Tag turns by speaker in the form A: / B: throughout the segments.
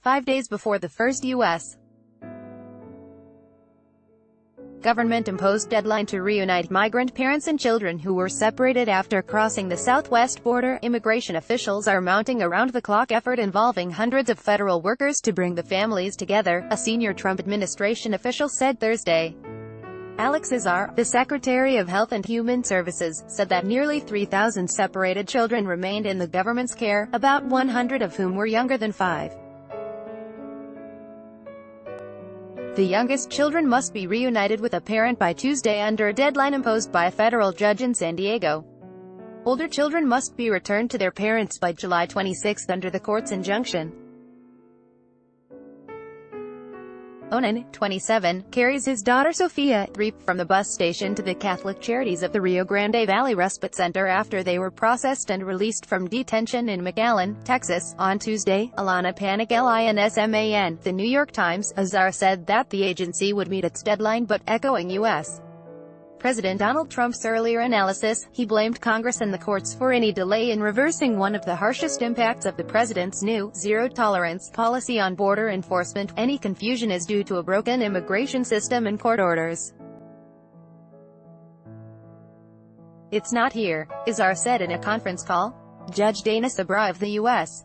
A: 5 days before the first U.S. government-imposed deadline to reunite migrant parents and children who were separated after crossing the southwest border. Immigration officials are mounting a round-the-clock effort involving hundreds of federal workers to bring the families together, a senior Trump administration official said Thursday. Alex Azar, the Secretary of Health and Human Services, said that nearly 3,000 separated children remained in the government's care, about 100 of whom were younger than 5. The youngest children must be reunited with a parent by Tuesday under a deadline imposed by a federal judge in San Diego. Older children must be returned to their parents by July 26 under the court's injunction. Onan, 27, carries his daughter Sophia, 3, from the bus station to the Catholic Charities of the Rio Grande Valley Respite Center after they were processed and released from detention in McAllen, Texas, on Tuesday. Alana Panic Linsman, The New York Times. Azar said that the agency would meet its deadline but, echoing U.S. President Donald Trump's earlier analysis, he blamed Congress and the courts for any delay in reversing one of the harshest impacts of the president's new, zero-tolerance policy on border enforcement. Any confusion is due to a broken immigration system and court orders. It's not here, Azar said in a conference call. Judge Dana Sabra of the U.S.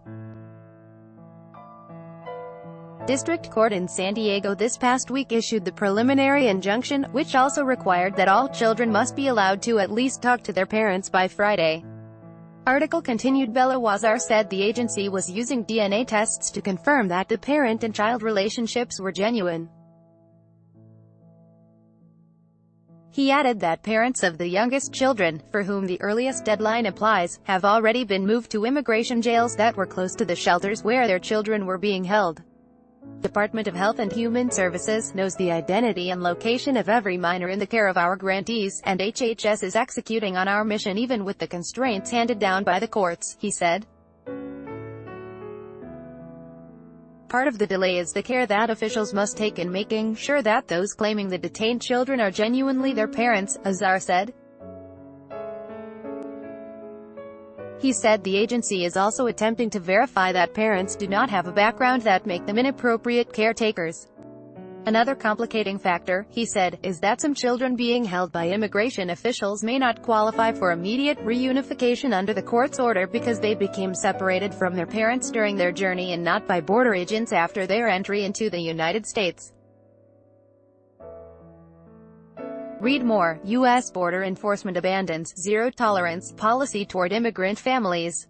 A: District Court in San Diego this past week issued the preliminary injunction, which also required that all children must be allowed to at least talk to their parents by Friday. Article continued. Azar said the agency was using DNA tests to confirm that the parent and child relationships were genuine. He added that parents of the youngest children, for whom the earliest deadline applies, have already been moved to immigration jails that were close to the shelters where their children were being held. Department of Health and Human Services knows the identity and location of every minor in the care of our grantees, and HHS is executing on our mission even with the constraints handed down by the courts, he said. Part of the delay is the care that officials must take in making sure that those claiming the detained children are genuinely their parents, Azar said. He said the agency is also attempting to verify that parents do not have a background that make them inappropriate caretakers. Another complicating factor, he said, is that some children being held by immigration officials may not qualify for immediate reunification under the court's order because they became separated from their parents during their journey and not by border agents after their entry into the United States. Read more. U.S. border enforcement abandons zero-tolerance policy toward immigrant families.